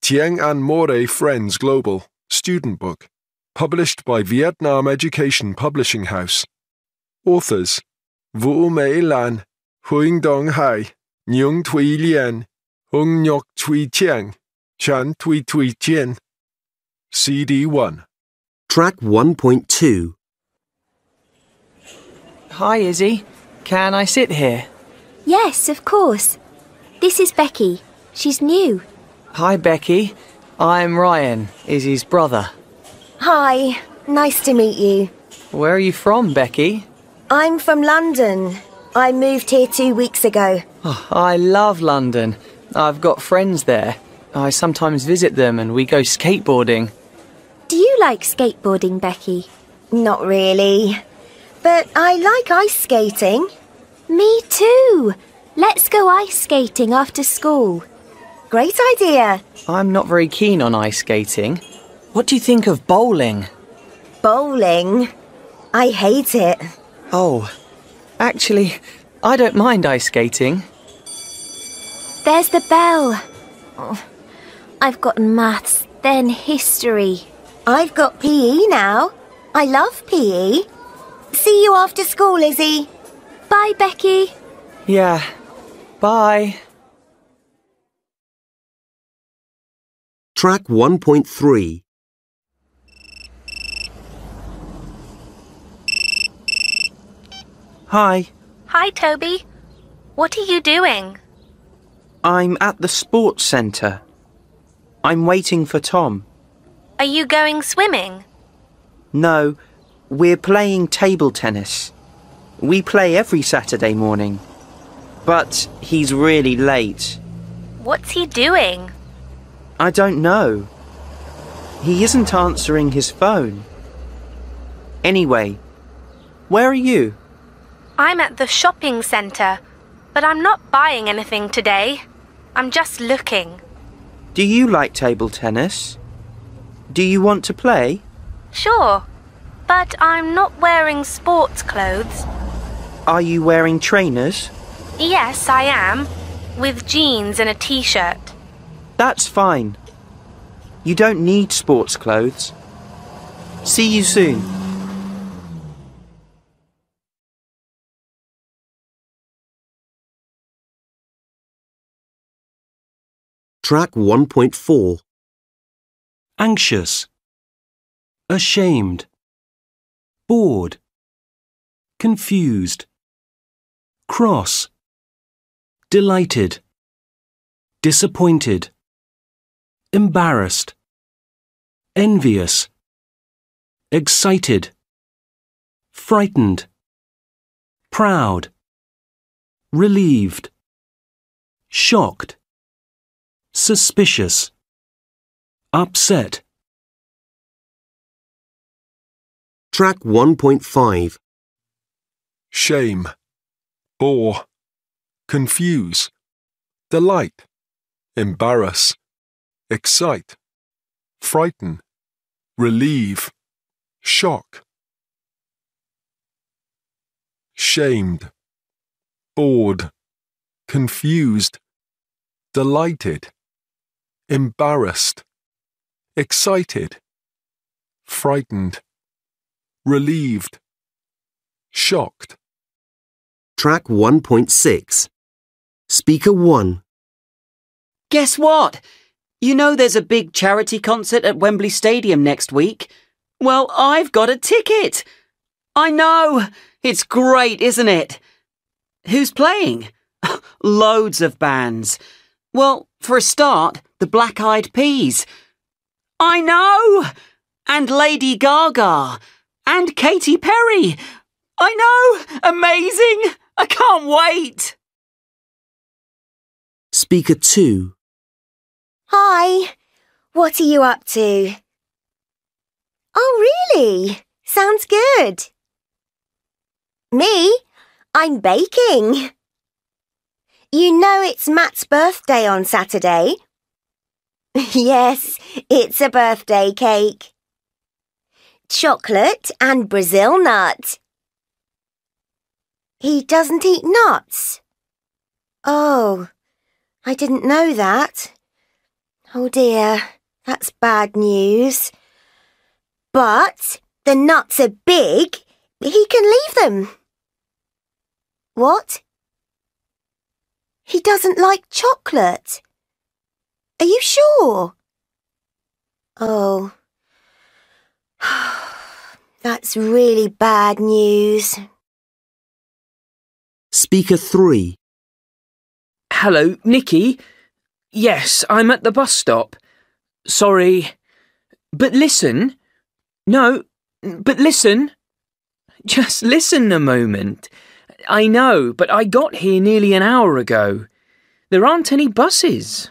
Tieng An More Friends Global, student book, published by Vietnam Education Publishing House. Authors: Vu Mei Lan, Huing Dong Hai, Nhung Thuy Lien, Hung Nhok Thuy Tieng, Chan Thuy Thuy Tien. CD 1. Track 1.2. Hi, Izzy. Can I sit here? Yes, of course. This is Becky. She's new. Hi, Becky. I'm Ryan, Izzy's brother. Hi, nice to meet you. Where are you from, Becky? I'm from London. I moved here 2 weeks ago. Oh, I love London. I've got friends there. I sometimes visit them and we go skateboarding. Do you like skateboarding, Becky? Not really. But I like ice skating. Me too. Let's go ice skating after school. Great idea. I'm not very keen on ice skating. What do you think of bowling? Bowling? I hate it. Oh, actually, I don't mind ice skating. There's the bell. Oh, I've got maths, then history. I've got PE now. I love PE. See you after school, Izzy. Bye, Becky. Yeah, bye. Track 1.3. Hi, Hi, Toby. What are you doing? I'm at the sports centre. I'm waiting for Tom. Are you going swimming? No, we're playing table tennis. We play every Saturday morning. But he's really late. What's he doing? I don't know. He isn't answering his phone. Anyway, where are you? I'm at the shopping centre, but I'm not buying anything today. I'm just looking. Do you like table tennis? Do you want to play? Sure, but I'm not wearing sports clothes. Are you wearing trainers? Yes, I am, with jeans and a t-shirt. That's fine. You don't need sports clothes. See you soon. Track 1.4. Anxious, ashamed, bored, confused, cross, delighted, disappointed, embarrassed, envious, excited, frightened, proud, relieved, shocked, suspicious, upset. Track 1.5. Shame, bore, confuse, delight, embarrass, excite, frighten, relieve, shock. Shamed, bored, confused, delighted, embarrassed, excited, frightened, relieved, shocked. Track 1.6. Speaker 1. Guess what? You know there's a big charity concert at Wembley Stadium next week? Well, I've got a ticket. I know. It's great, isn't it? Who's playing? Loads of bands. Well, for a start, the Black Eyed Peas. I know! And Lady Gaga. And Katy Perry. I know! Amazing! I can't wait! Speaker 2. Hi. What are you up to? Oh, really? Sounds good. Me? I'm baking. You know it's Matt's birthday on Saturday. Yes, it's a birthday cake. Chocolate and Brazil nut. He doesn't eat nuts. Oh, I didn't know that. Oh dear, that's bad news. But the nuts are big. He can leave them. What? He doesn't like chocolate. Are you sure? Oh. That's really bad news. Speaker 3. Hello, Nikki? Yes, I'm at the bus stop. Sorry. But listen. No, but listen. Just listen a moment. I know, but I got here nearly an hour ago. There aren't any buses.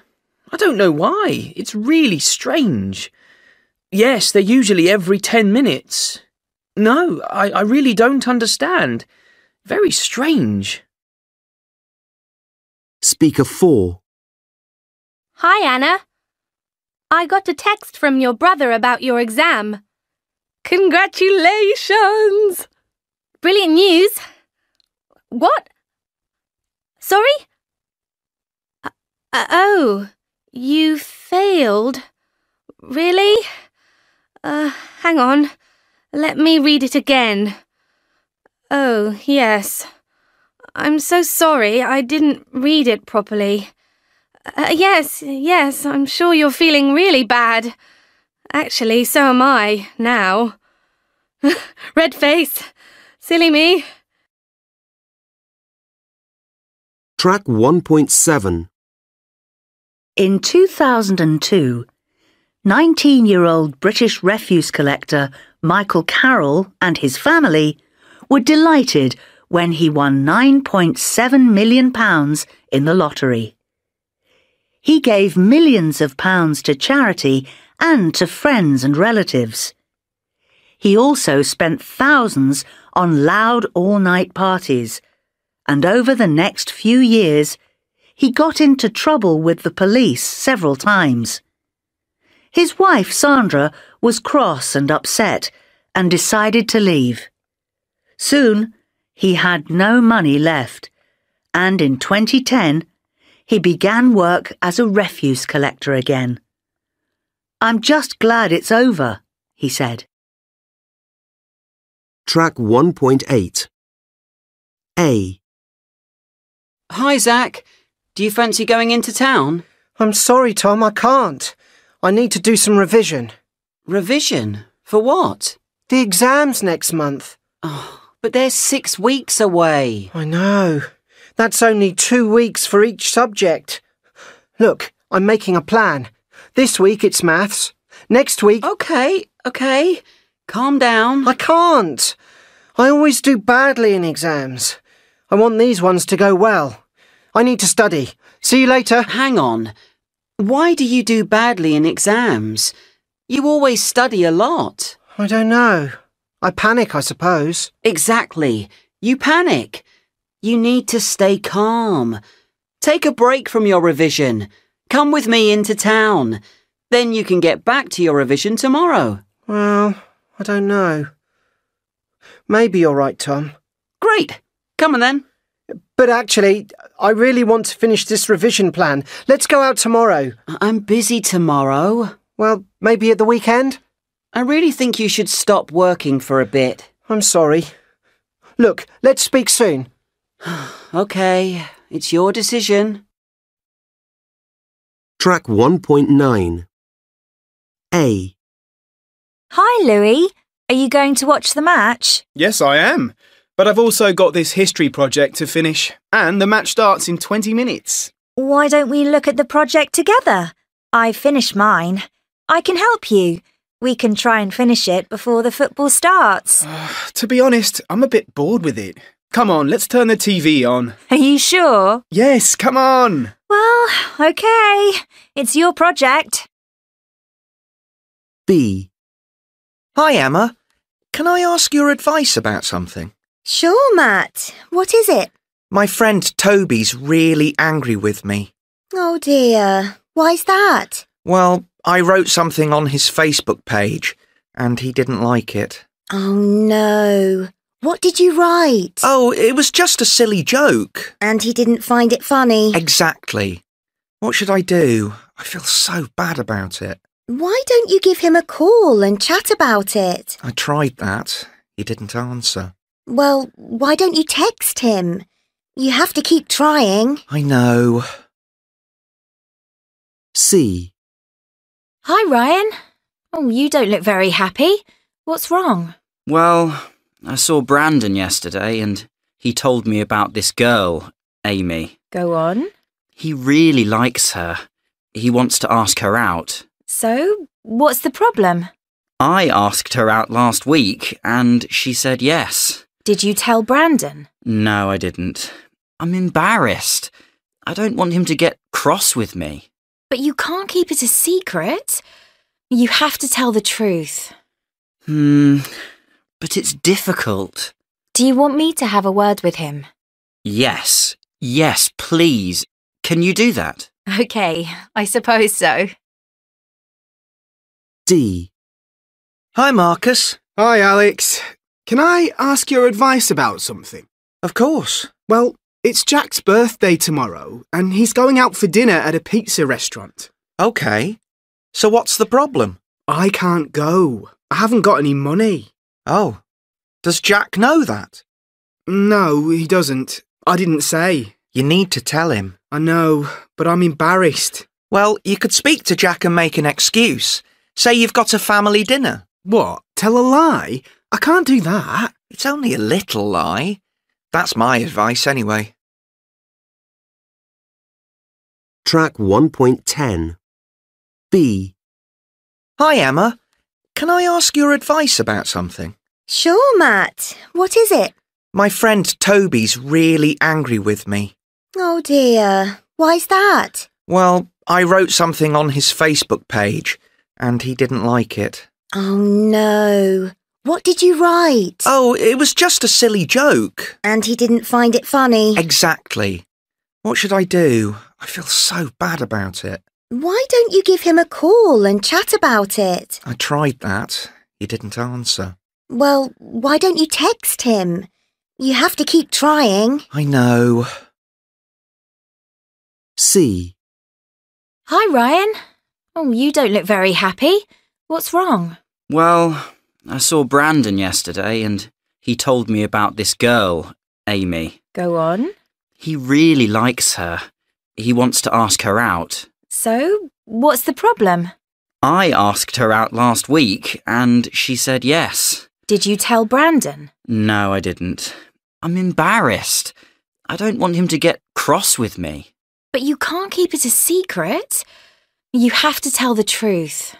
I don't know why. It's really strange. Yes, they're usually every 10 minutes. No, I really don't understand. Very strange. Speaker 4. Hi, Anna. I got a text from your brother about your exam. Congratulations! Brilliant news. What? Sorry? Oh, you failed. Really? Hang on. Let me read it again. Oh, yes. I'm so sorry. I didn't read it properly. Yes, I'm sure you're feeling really bad. Actually, so am I, now. Red face. Silly me. Track 1.7. In 2002, 19-year-old British refuse collector Michael Carroll and his family were delighted when he won £9.7 million in the lottery. He gave millions of pounds to charity and to friends and relatives. He also spent thousands on loud all-night parties, and over the next few years, he got into trouble with the police several times. His wife, Sandra, was cross and upset and decided to leave. Soon, he had no money left, and in 2010, he began work as a refuse collector again. "I'm just glad it's over," he said. Track 1.8. A. Hi, Zach. Do you fancy going into town? I'm sorry, Tom, I can't. I need to do some revision. Revision? For what? The exam's next month. Oh, but they're 6 weeks away. I know. That's only 2 weeks for each subject. Look, I'm making a plan. This week it's maths. Next week... Okay. Calm down. I can't. I always do badly in exams. I want these ones to go well. I need to study. See you later. Hang on. Why do you do badly in exams? You always study a lot. I don't know. I panic, I suppose. Exactly. You panic. You need to stay calm. Take a break from your revision. Come with me into town. Then you can get back to your revision tomorrow. Well, I don't know. Maybe you're right, Tom. Great. Come on then. But actually, I really want to finish this revision plan. Let's go out tomorrow. I'm busy tomorrow. Well, maybe at the weekend? I really think you should stop working for a bit. I'm sorry. Look, let's speak soon. Okay, it's your decision. Track 1.9. A. Hi, Louis. Are you going to watch the match? Yes, I am. But I've also got this history project to finish, and the match starts in 20 minutes. Why don't we look at the project together? I finished mine. I can help you. We can try and finish it before the football starts. To be honest, I'm a bit bored with it. Come on, let's turn the TV on. Are you sure? Yes, come on. Well, okay. It's your project. B. Hi, Emma. Can I ask your advice about something? Sure, Matt. What is it? My friend Toby's really angry with me. Oh dear. Why's that? Well, I wrote something on his Facebook page, and he didn't like it. Oh no. What did you write? Oh, it was just a silly joke. And he didn't find it funny? Exactly. What should I do? I feel so bad about it. Why don't you give him a call and chat about it? I tried that. He didn't answer. Well, why don't you text him? You have to keep trying. I know. C. Hi, Ryan. Oh, you don't look very happy. What's wrong? Well, I saw Brandon yesterday and he told me about this girl, Amy. Go on. He really likes her. He wants to ask her out. So, what's the problem? I asked her out last week and she said yes. Did you tell Brandon? No, I didn't. I'm embarrassed. I don't want him to get cross with me. But you can't keep it a secret. You have to tell the truth. But it's difficult. Do you want me to have a word with him? Yes, please. Can you do that? Okay, I suppose so. D. Hi, Marcus. Hi, Alex. Can I ask your advice about something? Of course. Well, it's Jack's birthday tomorrow, and he's going out for dinner at a pizza restaurant. OK. So what's the problem? I can't go. I haven't got any money. Oh. Does Jack know that? No, he doesn't. I didn't say. You need to tell him. I know, but I'm embarrassed. Well, you could speak to Jack and make an excuse. Say you've got a family dinner. What? Tell a lie? I can't do that. It's only a little lie. That's my advice anyway. Track 1.10. B. Hi, Emma. Can I ask your advice about something? Sure, Matt. What is it? My friend Toby's really angry with me. Oh dear. Why's that? Well, I wrote something on his Facebook page and he didn't like it. Oh no. What did you write? Oh, it was just a silly joke. And he didn't find it funny? Exactly. What should I do? I feel so bad about it. Why don't you give him a call and chat about it? I tried that. He didn't answer. Well, why don't you text him? You have to keep trying. I know. C. Hi, Ryan. Oh, you don't look very happy. What's wrong? Well, I saw Brandon yesterday and he told me about this girl, Amy. Go on. He really likes her. He wants to ask her out. So, what's the problem? I asked her out last week and she said yes. Did you tell Brandon? No, I didn't. I'm embarrassed. I don't want him to get cross with me. But you can't keep it a secret. You have to tell the truth.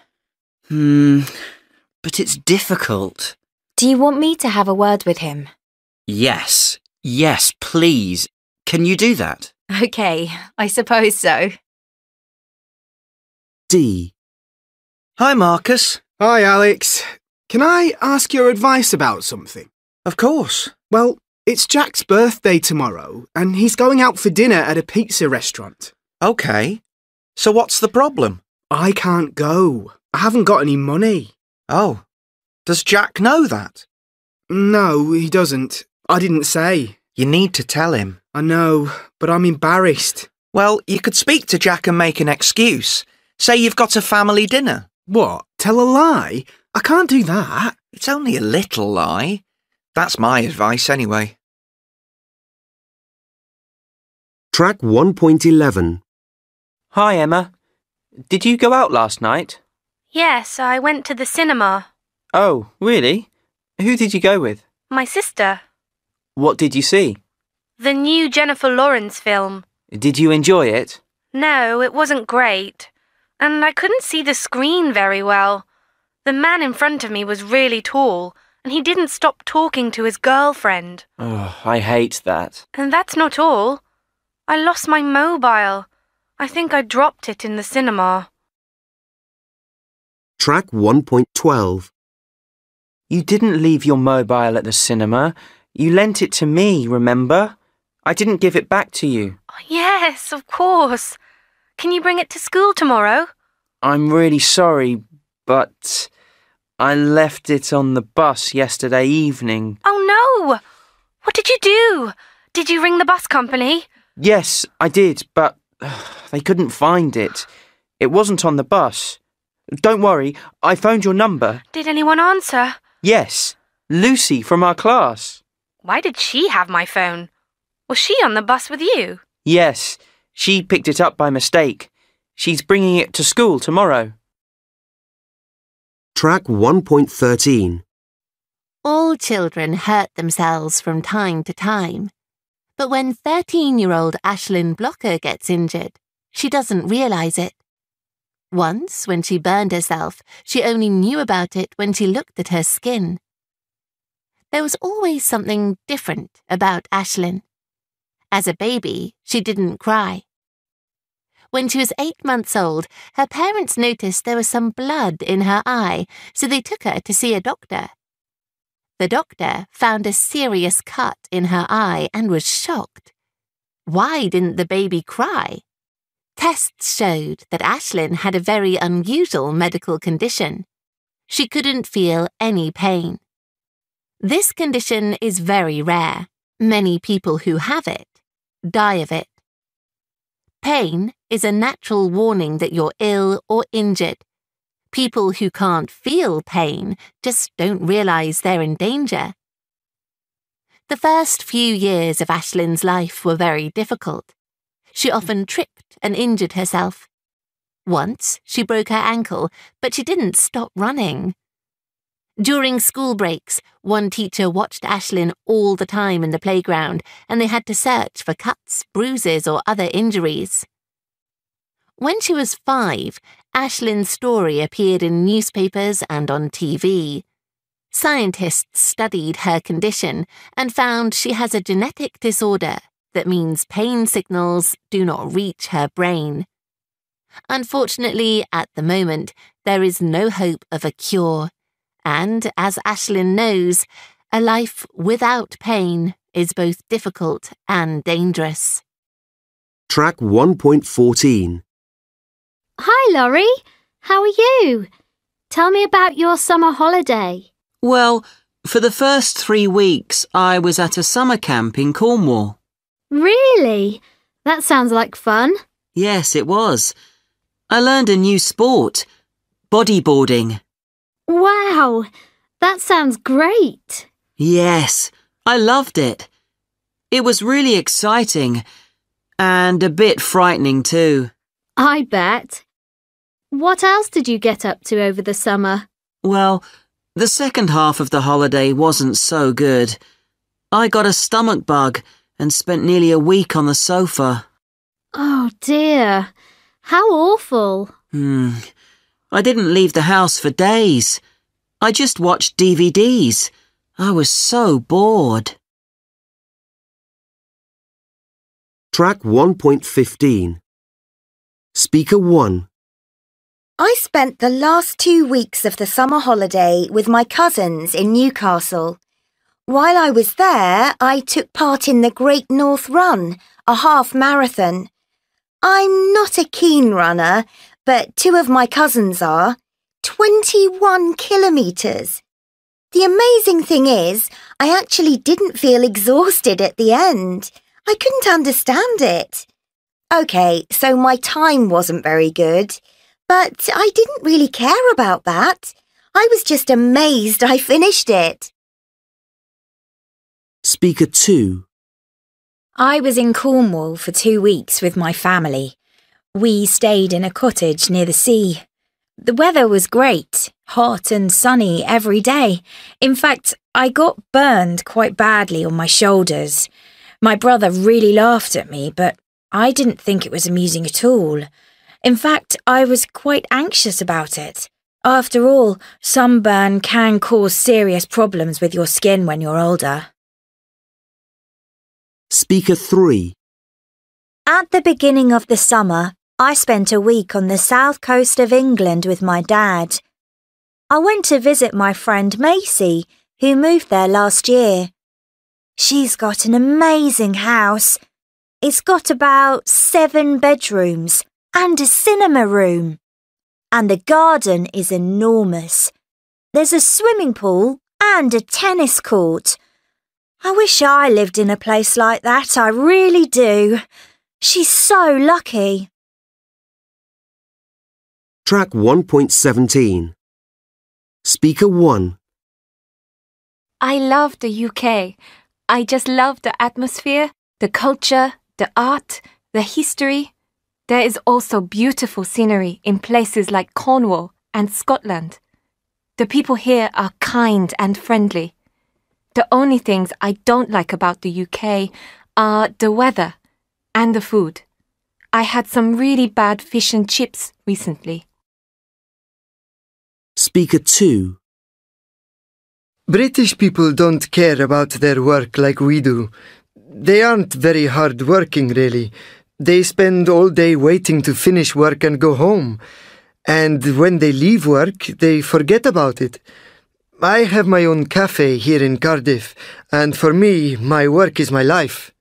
But it's difficult. Do you want me to have a word with him? Yes, please. Can you do that? Okay, I suppose so. D. Hi, Marcus. Hi, Alex. Can I ask your advice about something? Of course. Well, it's Jack's birthday tomorrow, and he's going out for dinner at a pizza restaurant. OK. So what's the problem? I can't go. I haven't got any money. Oh. Does Jack know that? No, he doesn't. I didn't say. You need to tell him. I know, but I'm embarrassed. Well, you could speak to Jack and make an excuse. Say you've got a family dinner. What? Tell a lie? I can't do that. It's only a little lie. That's my advice anyway. Track 1.11. Hi, Emma. Did you go out last night? Yes, I went to the cinema. Oh, really? Who did you go with? My sister. What did you see? The new Jennifer Lawrence film. Did you enjoy it? No, it wasn't great. And I couldn't see the screen very well. The man in front of me was really tall, and he didn't stop talking to his girlfriend. Oh, I hate that. And that's not all. I lost my mobile. I think I dropped it in the cinema. Track 1.12. You didn't leave your mobile at the cinema. You lent it to me, remember? I didn't give it back to you. Oh, yes, of course. Can you bring it to school tomorrow? I'm really sorry, but I left it on the bus yesterday evening. Oh, no! What did you do? Did you ring the bus company? Yes, I did, but they couldn't find it. It wasn't on the bus. Don't worry, I phoned your number. Did anyone answer? Yes, Lucy from our class. Why did she have my phone? Was she on the bus with you? Yes, she picked it up by mistake. She's bringing it to school tomorrow. Track 1.13. All children hurt themselves from time to time. But when 13-year-old Ashlyn Blocker gets injured, she doesn't realise it. Once, when she burned herself, she only knew about it when she looked at her skin. There was always something different about Ashlyn. As a baby, she didn't cry. When she was 8 months old, her parents noticed there was some blood in her eye, so they took her to see a doctor. The doctor found a serious cut in her eye and was shocked. Why didn't the baby cry? Tests showed that Ashlyn had a very unusual medical condition. She couldn't feel any pain. This condition is very rare. Many people who have it die of it. Pain is a natural warning that you're ill or injured. People who can't feel pain just don't realise they're in danger. The first few years of Ashlyn's life were very difficult. She often tripped and injured herself. Once, she broke her ankle, but she didn't stop running. During school breaks, one teacher watched Ashlyn all the time in the playground, and they had to search for cuts, bruises, or other injuries. When she was 5, Ashlyn's story appeared in newspapers and on TV. Scientists studied her condition and found she has a genetic disorder that means pain signals do not reach her brain. Unfortunately, at the moment, there is no hope of a cure. And, as Ashlyn knows, a life without pain is both difficult and dangerous. Track 1.14. Hi, Laurie. How are you? Tell me about your summer holiday. Well, for the first 3 weeks, I was at a summer camp in Cornwall. Really? That sounds like fun. Yes, it was. I learned a new sport, bodyboarding. Wow, that sounds great. Yes, I loved it. It was really exciting and a bit frightening too. I bet. What else did you get up to over the summer? Well, the second half of the holiday wasn't so good. I got a stomach bug and spent nearly a week on the sofa. Oh dear, how awful. I didn't leave the house for days. I just watched DVDs. I was so bored. Track 1.15. Speaker 1. I spent the last 2 weeks of the summer holiday with my cousins in Newcastle. While I was there, I took part in the Great North Run, a half marathon. I'm not a keen runner, but 2 of my cousins are. 21 kilometres. The amazing thing is, I actually didn't feel exhausted at the end. I couldn't understand it. OK, so my time wasn't very good, but I didn't really care about that. I was just amazed I finished it. Speaker 2. I was in Cornwall for 2 weeks with my family. We stayed in a cottage near the sea. The weather was great, hot and sunny every day. In fact, I got burned quite badly on my shoulders. My brother really laughed at me, but I didn't think it was amusing at all. In fact, I was quite anxious about it. After all, sunburn can cause serious problems with your skin when you're older. Speaker 3. At the beginning of the summer, I spent a week on the south coast of England with my dad. I went to visit my friend Macy, who moved there last year. She's got an amazing house. It's got about 7 bedrooms and a cinema room. And the garden is enormous. There's a swimming pool and a tennis court. I wish I lived in a place like that, I really do. She's so lucky. Track 1.17. Speaker 1. I love the UK. I just love the atmosphere, the culture, the art, the history. There is also beautiful scenery in places like Cornwall and Scotland. The people here are kind and friendly. The only things I don't like about the UK are the weather and the food. I had some really bad fish and chips recently. Speaker 2. British people don't care about their work like we do. They aren't very hard working, really. They spend all day waiting to finish work and go home. And when they leave work, they forget about it. I have my own cafe here in Cardiff, and for me, my work is my life.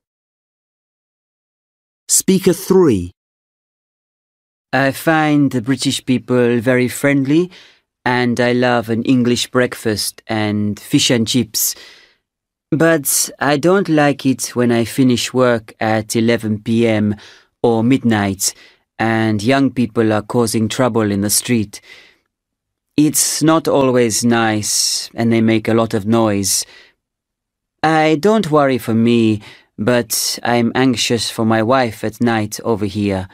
Speaker 3. I find the British people very friendly, and I love an English breakfast and fish and chips. But I don't like it when I finish work at 11 p.m. or midnight and young people are causing trouble in the street. It's not always nice and they make a lot of noise. I don't worry for me, but I'm anxious for my wife at night over here.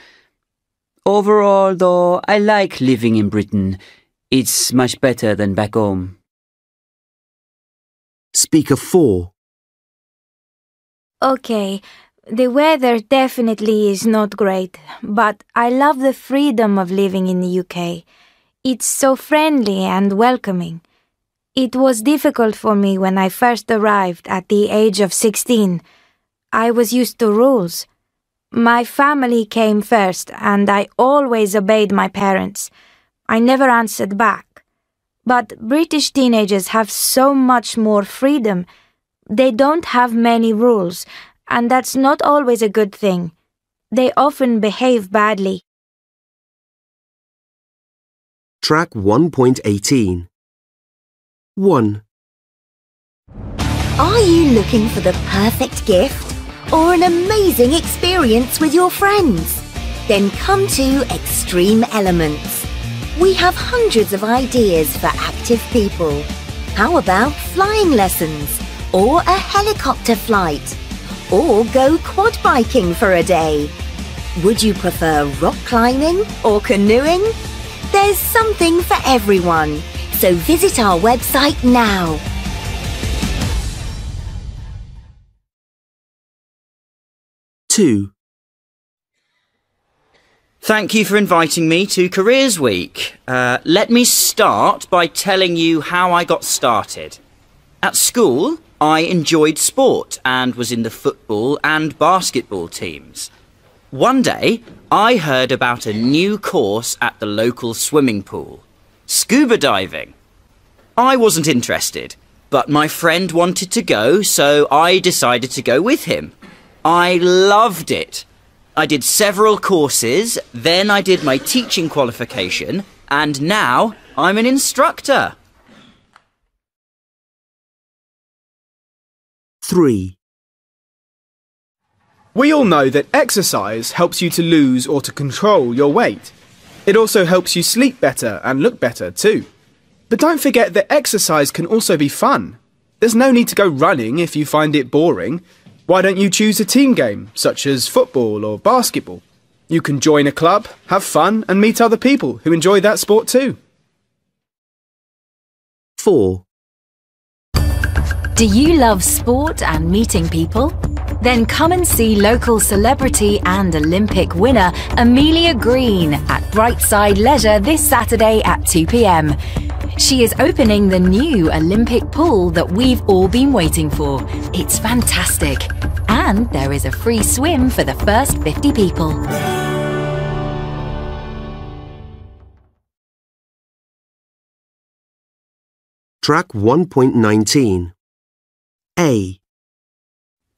Overall, though, I like living in Britain. It's much better than back home. Speaker 4. Okay, the weather definitely is not great, but I love the freedom of living in the UK. It's so friendly and welcoming. It was difficult for me when I first arrived at the age of 16. I was used to rules. My family came first, and I always obeyed my parents. I never answered back. But British teenagers have so much more freedom. They don't have many rules, and that's not always a good thing. They often behave badly. Track 1.18. 1. Are you looking for the perfect gift or an amazing experience with your friends? Then come to Extreme Elements. We have hundreds of ideas for active people. How about flying lessons or a helicopter flight? Or go quad biking for a day? Would you prefer rock climbing or canoeing? There's something for everyone, so visit our website now. Two. Thank you for inviting me to Careers Week. Let me start by telling you how I got started. At school, I enjoyed sport and was in the football and basketball teams. One day, I heard about a new course at the local swimming pool. Scuba diving. I wasn't interested, but my friend wanted to go, so I decided to go with him. I loved it. I did several courses, then I did my teaching qualification, and now I'm an instructor. 3. We all know that exercise helps you to lose or to control your weight. It also helps you sleep better and look better too. But don't forget that exercise can also be fun. There's no need to go running if you find it boring. Why don't you choose a team game, such as football or basketball? You can join a club, have fun, and meet other people who enjoy that sport too. 4. Do you love sport and meeting people? Then come and see local celebrity and Olympic winner Amelia Green at Brightside Leisure this Saturday at 2 p.m. She is opening the new Olympic pool that we've all been waiting for. It's fantastic. And there is a free swim for the first 50 people. Track 1.19. A.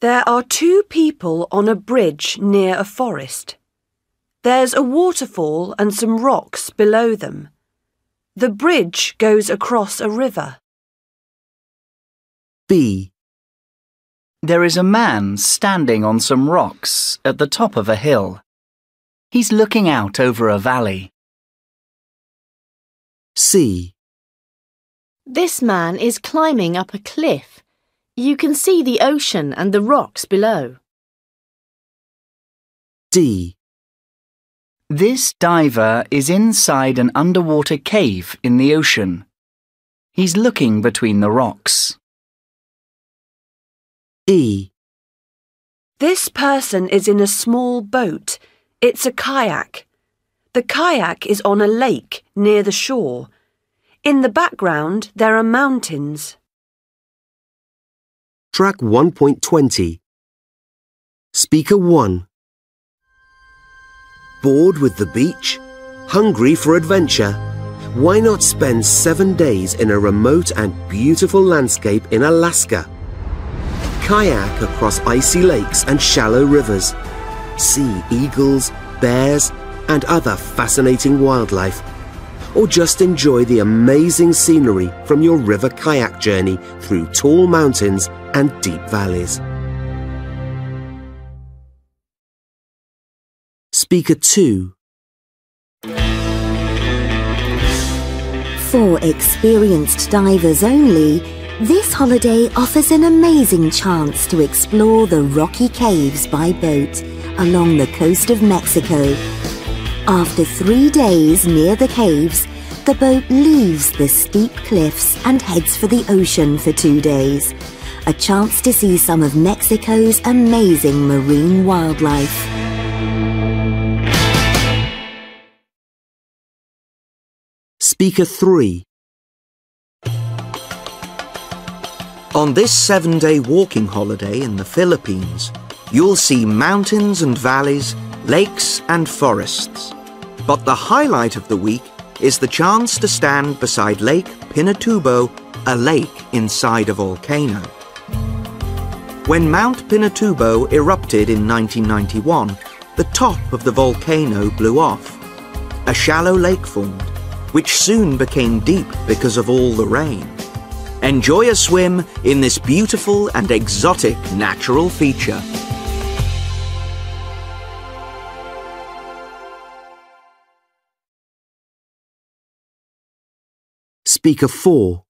There are two people on a bridge near a forest. There's a waterfall and some rocks below them. The bridge goes across a river. B. There is a man standing on some rocks at the top of a hill. He's looking out over a valley. C. This man is climbing up a cliff. You can see the ocean and the rocks below. D. This diver is inside an underwater cave in the ocean. He's looking between the rocks. E. This person is in a small boat. It's a kayak. The kayak is on a lake near the shore. In the background, there are mountains. Track 1.20. Speaker 1. Bored with the beach? Hungry for adventure? Why not spend 7 days in a remote and beautiful landscape in Alaska? Kayak across icy lakes and shallow rivers. See eagles, bears, and other fascinating wildlife. Or just enjoy the amazing scenery from your river kayak journey through tall mountains and deep valleys. Speaker 2. For experienced divers only, this holiday offers an amazing chance to explore the rocky caves by boat along the coast of Mexico. After 3 days near the caves, the boat leaves the steep cliffs and heads for the ocean for 2 days. A chance to see some of Mexico's amazing marine wildlife. Speaker 3. On this 7-day walking holiday in the Philippines, you'll see mountains and valleys, lakes and forests. But the highlight of the week is the chance to stand beside Lake Pinatubo, a lake inside a volcano. When Mount Pinatubo erupted in 1991, the top of the volcano blew off. A shallow lake formed, which soon became deep because of all the rain. Enjoy a swim in this beautiful and exotic natural feature. Speaker 4.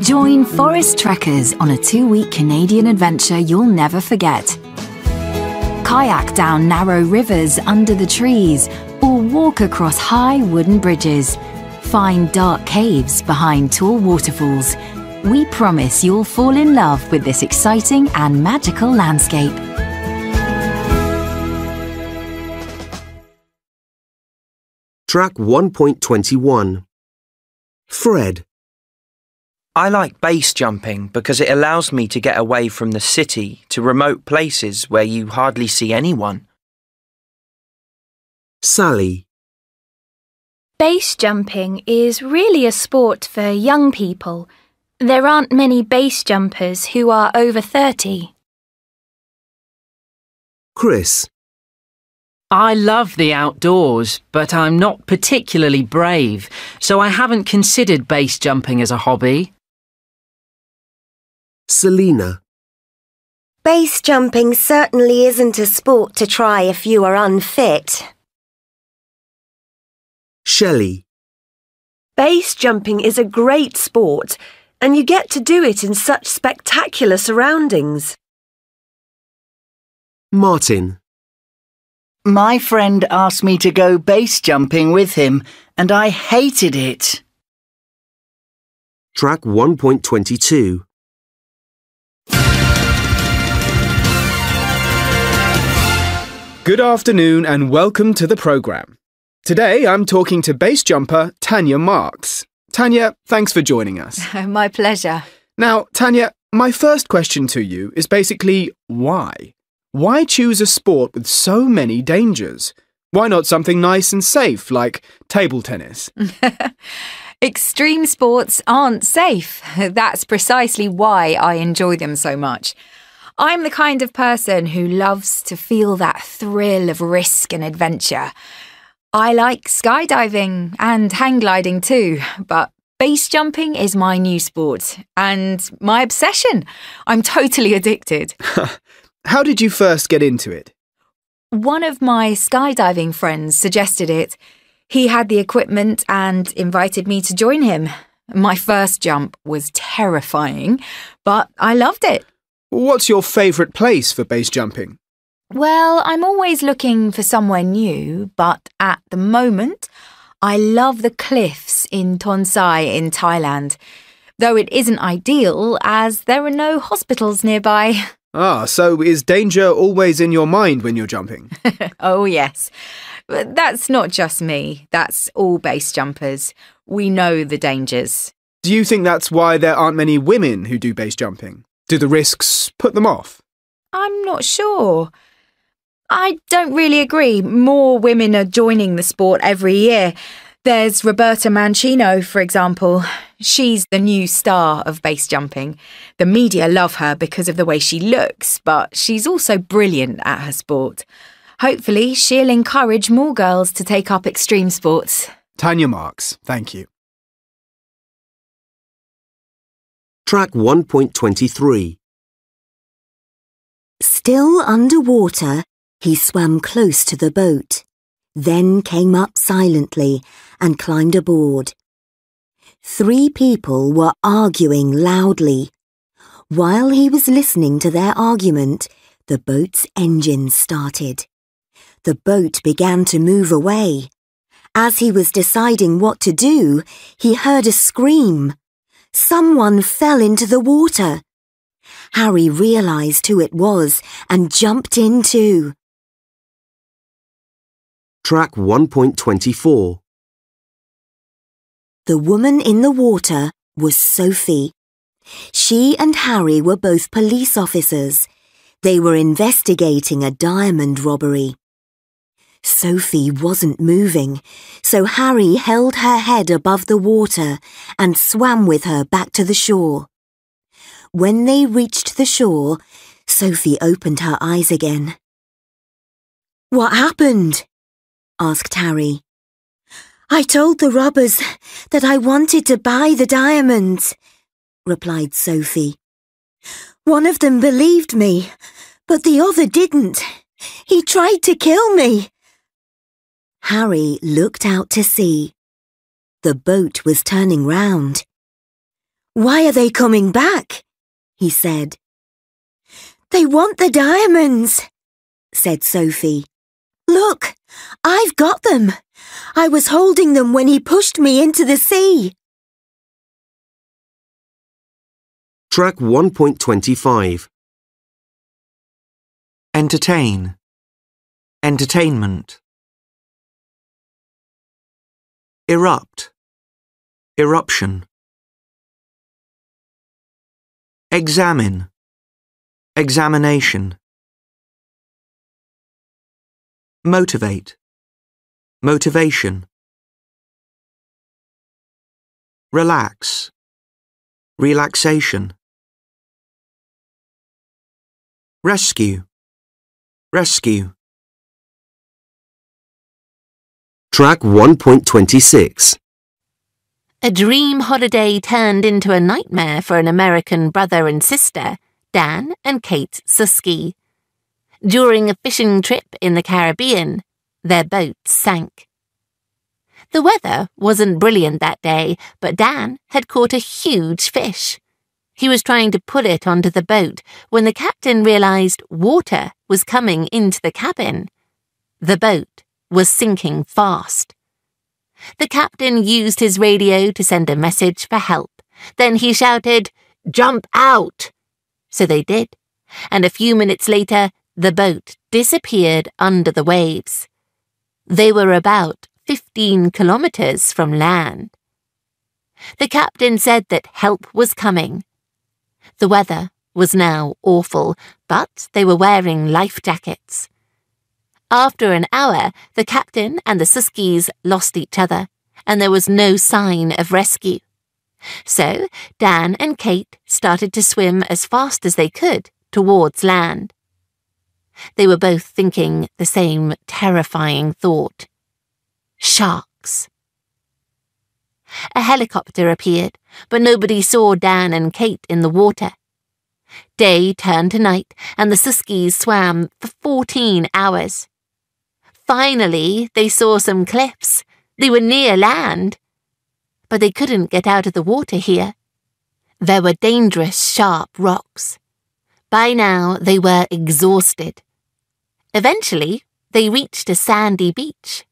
Join Forest Trekkers on a 2-week Canadian adventure you'll never forget. Kayak down narrow rivers under the trees or walk across high wooden bridges. Find dark caves behind tall waterfalls. We promise you'll fall in love with this exciting and magical landscape. Track 1.21. Fred. I like base jumping because it allows me to get away from the city to remote places where you hardly see anyone. Sally. Base jumping is really a sport for young people. There aren't many base jumpers who are over 30. Chris. I love the outdoors, but I'm not particularly brave, so I haven't considered base jumping as a hobby. Selena. Base jumping certainly isn't a sport to try if you are unfit. Shelley. Base jumping is a great sport, and you get to do it in such spectacular surroundings. Martin. My friend asked me to go base jumping with him, and I hated it. Track 1.22. Good afternoon and welcome to the programme. Today I'm talking to base jumper Tanya Marks. Tanya, thanks for joining us. My pleasure. Now, Tanya, my first question to you is basically why? Why choose a sport with so many dangers? Why not something nice and safe like table tennis? Extreme sports aren't safe. That's precisely why I enjoy them so much. I'm the kind of person who loves to feel that thrill of risk and adventure. I like skydiving and hang gliding too, but base jumping is my new sport and my obsession. I'm totally addicted. How did you first get into it? One of my skydiving friends suggested it. He had the equipment and invited me to join him. My first jump was terrifying, but I loved it. What's your favourite place for base jumping? Well, I'm always looking for somewhere new, but at the moment, I love the cliffs in Tonsai in Thailand, though it isn't ideal as there are no hospitals nearby. Ah, so is danger always in your mind when you're jumping? Oh, yes. But that's not just me. That's all base jumpers. We know the dangers. Do you think that's why there aren't many women who do base jumping? Do the risks put them off? I'm not sure. I don't really agree. More women are joining the sport every year. There's Roberta Mancino, for example. She's the new star of base jumping. The media love her because of the way she looks, but she's also brilliant at her sport. Hopefully, she'll encourage more girls to take up extreme sports. Tanya Marks, thank you. Track 1.23. Still underwater, he swam close to the boat, then came up silently and climbed aboard. 3 people were arguing loudly. While he was listening to their argument, the boat's engine started. The boat began to move away. As he was deciding what to do, he heard a scream. Someone fell into the water. Harry realised who it was and jumped in too. Track 1.24. The woman in the water was Sophie. She and Harry were both police officers. They were investigating a diamond robbery. Sophie wasn't moving, so Harry held her head above the water and swam with her back to the shore. When they reached the shore, Sophie opened her eyes again. "What happened?" asked Harry. "I told the robbers that I wanted to buy the diamonds," replied Sophie. "One of them believed me, but the other didn't. He tried to kill me." Harry looked out to sea. The boat was turning round. "Why are they coming back?" he said. "They want the diamonds," said Sophie. "Look, I've got them. I was holding them when he pushed me into the sea." Track 1.25. Entertain. Entertainment. Erupt. Eruption. Examine. Examination. Motivate. Motivation. Relax. Relaxation. Rescue. Rescue. Track 1.26. A dream holiday turned into a nightmare for an American brother and sister, Dan and Kate Susky. During a fishing trip in the Caribbean, their boat sank. The weather wasn't brilliant that day, but Dan had caught a huge fish. He was trying to pull it onto the boat when the captain realised water was coming into the cabin. The boat was sinking fast. The captain used his radio to send a message for help. Then he shouted, "Jump out!" So they did, and a few minutes later, the boat disappeared under the waves. They were about 15 kilometres from land. The captain said that help was coming. The weather was now awful, but they were wearing life jackets. After an hour, the captain and the Suskys lost each other, and there was no sign of rescue. So Dan and Kate started to swim as fast as they could towards land. They were both thinking the same terrifying thought. Sharks. A helicopter appeared, but nobody saw Dan and Kate in the water. Day turned to night, and the Suskys swam for 14 hours. Finally, they saw some cliffs. They were near land. But they couldn't get out of the water here. There were dangerous, sharp rocks. By now, they were exhausted. Eventually, they reached a sandy beach.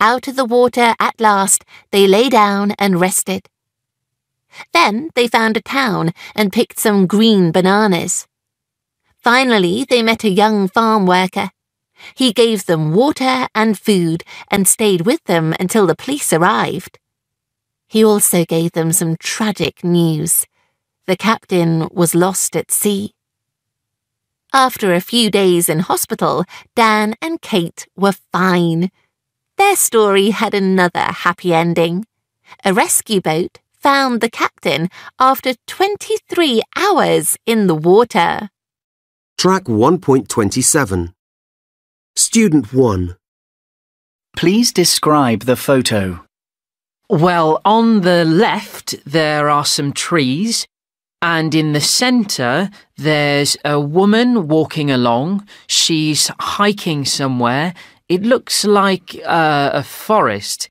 Out of the water at last, they lay down and rested. Then they found a town and picked some green bananas. Finally, they met a young farm worker. He gave them water and food and stayed with them until the police arrived. He also gave them some tragic news. The captain was lost at sea. After a few days in hospital, Dan and Kate were fine. Their story had another happy ending. A rescue boat found the captain after 23 hours in the water. Track 1.27. Student 1. Please describe the photo. Well, on the left there are some trees, and in the centre there's a woman walking along. She's hiking somewhere. It looks like a forest.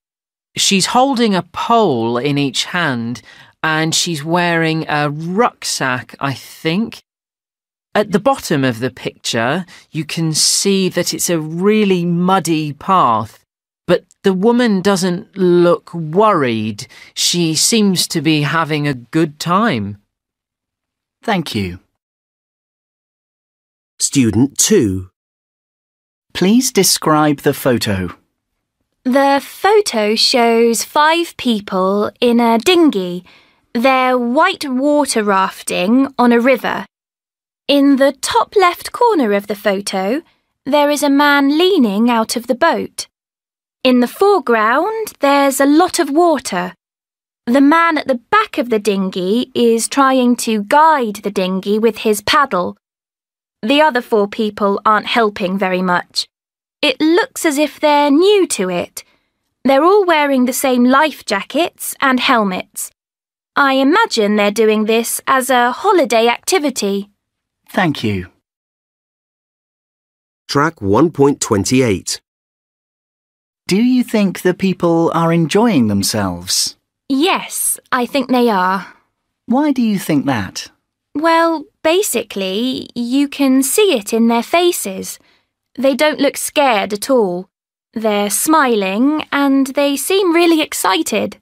She's holding a pole in each hand, and she's wearing a rucksack, I think. At the bottom of the picture, you can see that it's a really muddy path, but the woman doesn't look worried. She seems to be having a good time. Thank you. Student 2. Please describe the photo. The photo shows 5 people in a dinghy. They're white water rafting on a river. In the top left corner of the photo, there is a man leaning out of the boat. In the foreground, there's a lot of water. The man at the back of the dinghy is trying to guide the dinghy with his paddle. The other 4 people aren't helping very much. It looks as if they're new to it. They're all wearing the same life jackets and helmets. I imagine they're doing this as a holiday activity. Thank you. Track 1.28. Do you think the people are enjoying themselves? Yes, I think they are. Why do you think that? Well, basically, you can see it in their faces. They don't look scared at all. They're smiling and they seem really excited.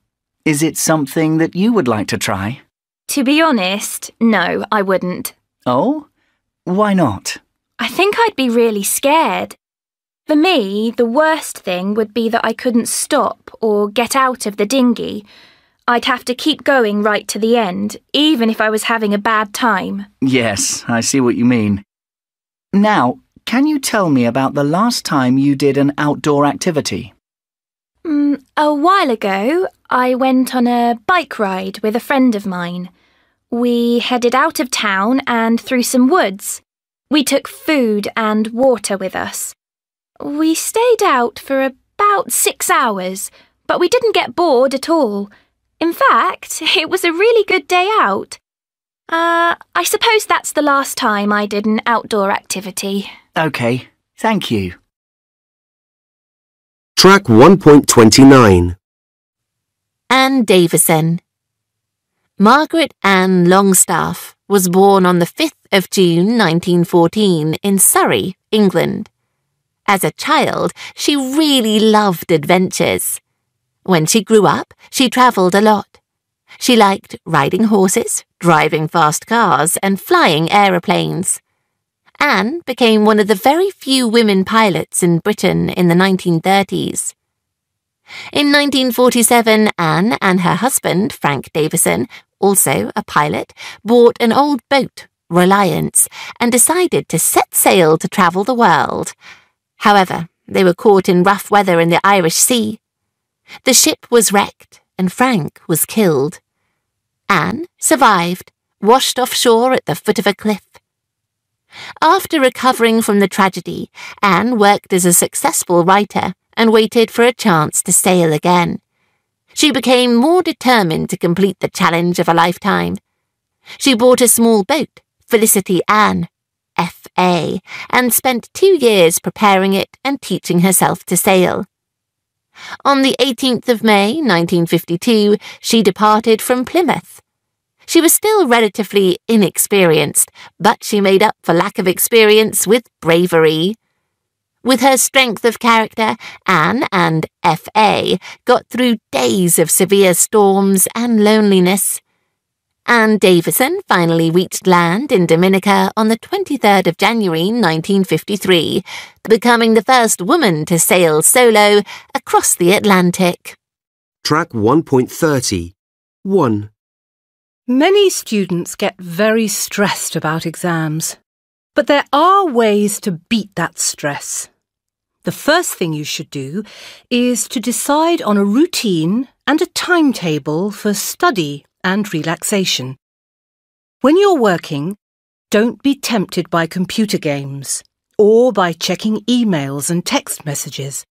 Is it something that you would like to try? To be honest, no, I wouldn't. Oh? Why not? I think I'd be really scared. For me, the worst thing would be that I couldn't stop or get out of the dinghy. I'd have to keep going right to the end, even if I was having a bad time. Yes, I see what you mean. Now, can you tell me about the last time you did an outdoor activity? A while ago, I went on a bike ride with a friend of mine. We headed out of town and through some woods. We took food and water with us. We stayed out for about 6 hours, but we didn't get bored at all. In fact, it was a really good day out. I suppose that's the last time I did an outdoor activity. OK, thank you. Track 1.29. Anne Davison. Margaret Ann Longstaff was born on the 5th of June 1914 in Surrey, England. As a child, she really loved adventures. When she grew up, she travelled a lot. She liked riding horses, driving fast cars, and flying aeroplanes. Anne became one of the very few women pilots in Britain in the 1930s. In 1947, Anne and her husband, Frank Davison, also a pilot, bought an old boat, Reliance, and decided to set sail to travel the world. However, they were caught in rough weather in the Irish Sea. The ship was wrecked and Frank was killed. Anne survived, washed offshore at the foot of a cliff. After recovering from the tragedy, Anne worked as a successful writer and waited for a chance to sail again. She became more determined to complete the challenge of a lifetime. She bought a small boat, Felicity Anne, F.A., and spent 2 years preparing it and teaching herself to sail. On the 18th of May, 1952, she departed from Plymouth. She was still relatively inexperienced, but she made up for lack of experience with bravery. With her strength of character, Anne and F.A. got through days of severe storms and loneliness. Anne Davison finally reached land in Dominica on the 23rd of January 1953, becoming the first woman to sail solo across the Atlantic. Track 1.30. 1. Many students get very stressed about exams, but there are ways to beat that stress. The first thing you should do is to decide on a routine and a timetable for study and relaxation. When you're working, don't be tempted by computer games or by checking emails and text messages.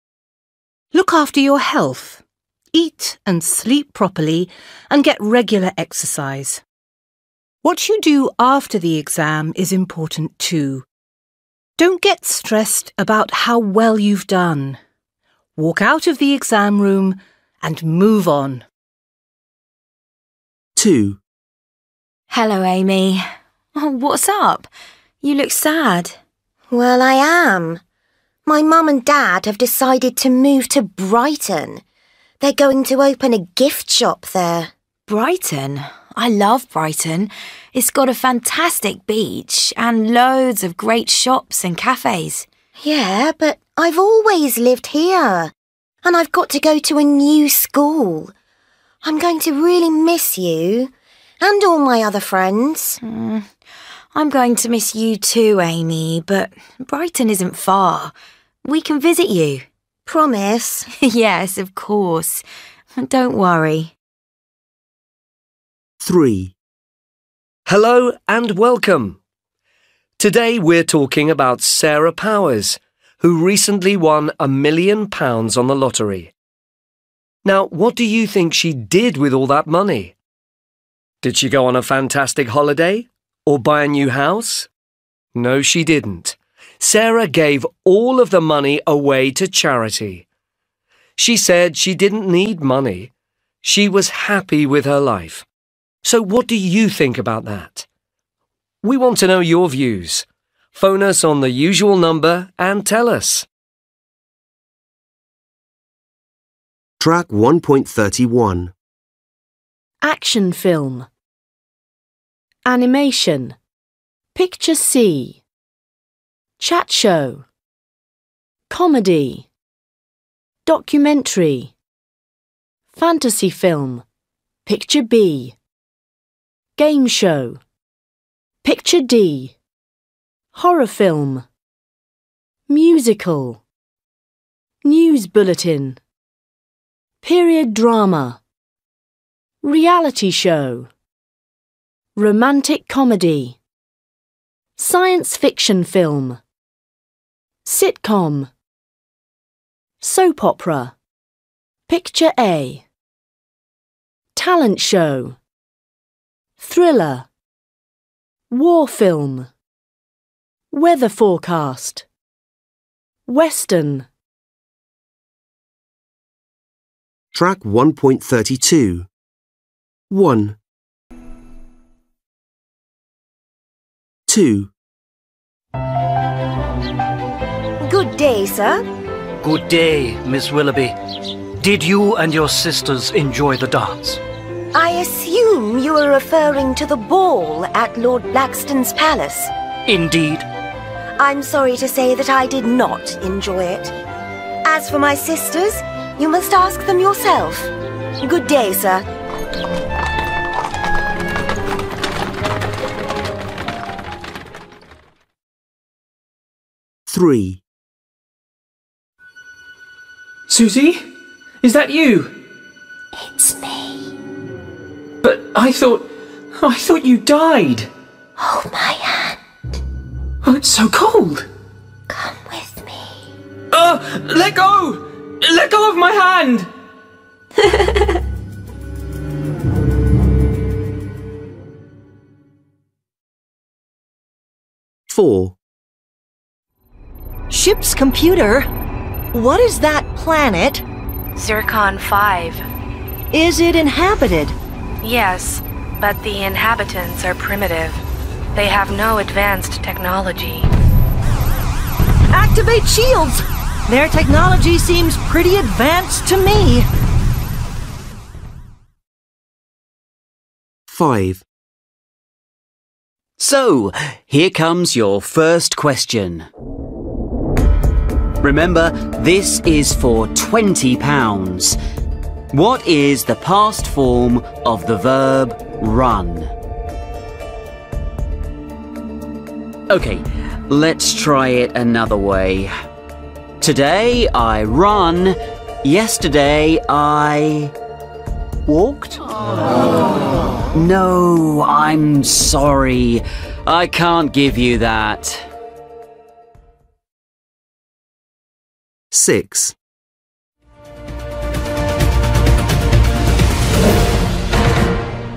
Look after your health. Eat and sleep properly and get regular exercise. What you do after the exam is important too. Don't get stressed about how well you've done. Walk out of the exam room and move on. 2. Hello, Amy. Oh, what's up? You look sad. Well, I am. My mum and dad have decided to move to Brighton. They're going to open a gift shop there. Brighton? I love Brighton. It's got a fantastic beach and loads of great shops and cafes. Yeah, but I've always lived here. And I've got to go to a new school. I'm going to really miss you. And all my other friends. I'm going to miss you too, Amy, but Brighton isn't far. We can visit you. Promise? Yes, of course. Don't worry. 3. Hello and welcome. Today we're talking about Sarah Powers, who recently won £1 million on the lottery. Now, what do you think she did with all that money? Did she go on a fantastic holiday? Or buy a new house? No, she didn't. Sarah gave all of the money away to charity. She said she didn't need money. She was happy with her life. So what do you think about that? We want to know your views. Phone us on the usual number and tell us. Track 1.31. Action film. Animation. Picture C. Chat show. Comedy. Documentary. Fantasy film. Picture B. Game show. Picture D. Horror film. Musical. News bulletin. Period drama. Reality show. Romantic comedy. Science fiction film. Sitcom. Soap opera. Picture A. Talent show. Thriller. War film. Weather forecast. Western. Track 1.32. 1. 2. Good day, sir. Good day, Miss Willoughby. Did you and your sisters enjoy the dance? I assume you are referring to the ball at Lord Blackstone's palace. Indeed. I'm sorry to say that I did not enjoy it. As for my sisters, you must ask them yourself. Good day, sir. Three. Susie? Is that you? It's me. But I thought you died. Hold my hand. Oh, it's so cold. Come with me. Let go! Let go of my hand! 4. Ship's computer? What is that planet? Zircon 5. Is it inhabited? Yes, but the inhabitants are primitive. They have no advanced technology. Activate shields! Their technology seems pretty advanced to me. 5. So, here comes your first question. Remember, this is for £20. What is the past form of the verb run? Okay, let's try it another way. Today I run. Yesterday I walked? No, I'm sorry. I can't give you that. 6.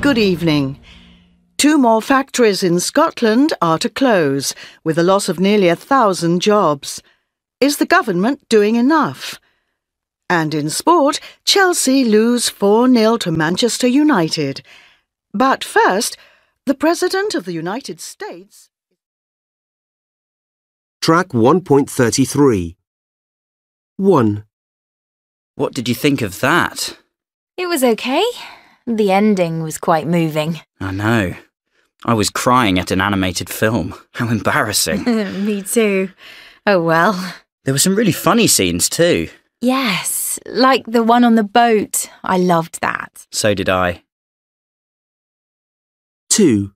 Good evening. 2 more factories in Scotland are to close, with a loss of nearly 1,000 jobs. Is the government doing enough? And in sport, Chelsea lose 4-0 to Manchester United. But first, the President of the United States... Track 1.33. 1. What did you think of that? It was okay. The ending was quite moving. I know. I was crying at an animated film. How embarrassing. Me too. Oh well. There were some really funny scenes too. Yes, like the one on the boat. I loved that. So did I. 2.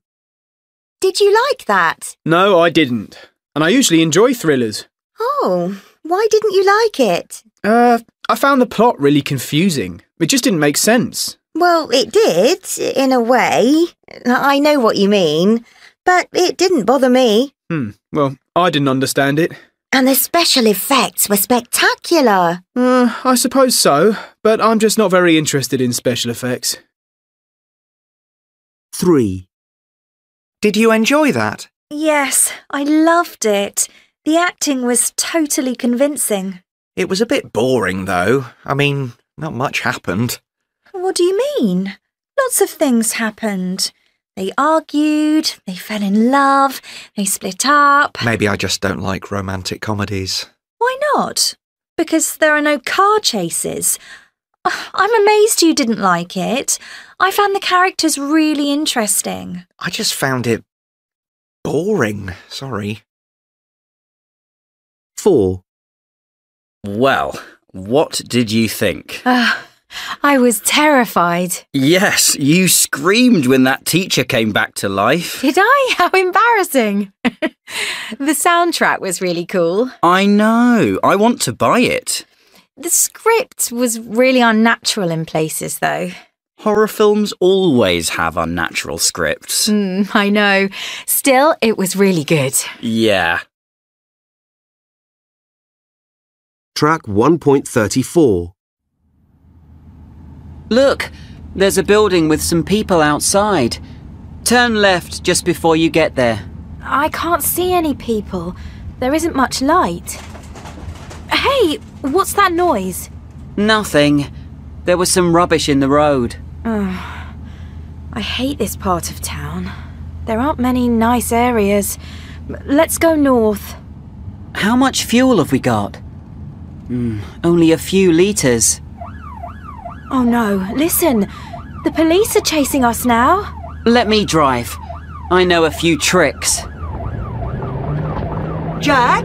Did you like that? No, I didn't. And I usually enjoy thrillers. Oh, why didn't you like it? I found the plot really confusing. It just didn't make sense. Well, it did, in a way. I know what you mean, but it didn't bother me. Well, I didn't understand it. And the special effects were spectacular. I suppose so, but I'm just not very interested in special effects. 3. Did you enjoy that? Yes, I loved it. The acting was totally convincing. It was a bit boring, though. I mean, not much happened. What do you mean? Lots of things happened. They argued, they fell in love, they split up. Maybe I just don't like romantic comedies. Why not? Because there are no car chases. I'm amazed you didn't like it. I found the characters really interesting. I just found it boring. Sorry. 4. Well, what did you think? I was terrified. Yes, you screamed when that teacher came back to life. Did I? How embarrassing. The soundtrack was really cool. I know. I want to buy it. The script was really unnatural in places, though. Horror films always have unnatural scripts. I know. Still, it was really good. Yeah. Track 1.34. Look, there's a building with some people outside. Turn left just before you get there. I can't see any people. There isn't much light. Hey, what's that noise? Nothing. There was some rubbish in the road. I hate this part of town. There aren't many nice areas. Let's go north. How much fuel have we got? Only a few litres. Oh no, listen. The police are chasing us now. Let me drive. I know a few tricks. Jack?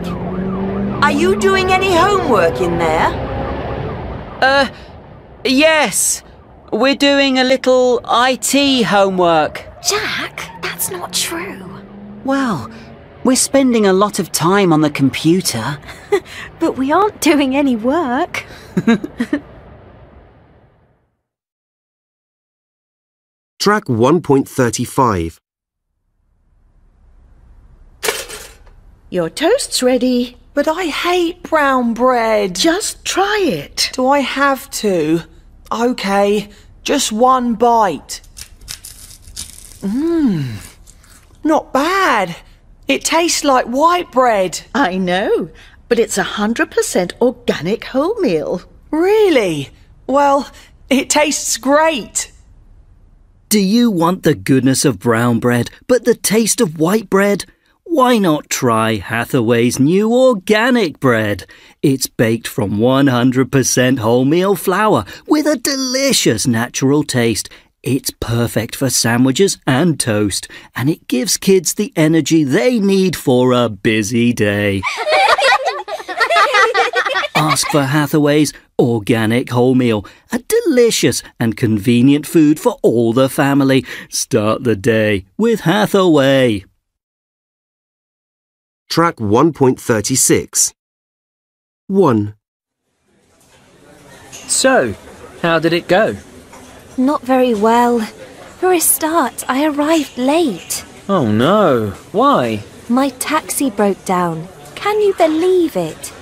Are you doing any homework in there? Yes. We're doing a little IT homework. Jack, that's not true. Well, we're spending a lot of time on the computer. But we aren't doing any work. Track 1.35. Your toast's ready. But I hate brown bread. Just try it. Do I have to? OK, just one bite. Not bad. It tastes like white bread. I know, but it's 100% organic wholemeal. Really? Well, it tastes great. Do you want the goodness of brown bread, but the taste of white bread? Why not try Hathaway's new organic bread? It's baked from 100% wholemeal flour with a delicious natural taste. It's perfect for sandwiches and toast, and it gives kids the energy they need for a busy day. Ask for Hathaway's organic wholemeal, a delicious and convenient food for all the family. Start the day with Hathaway. Track 1.36. 1. So, how did it go? Not very well. For a start, I arrived late. Oh no, why? My taxi broke down. Can you believe it?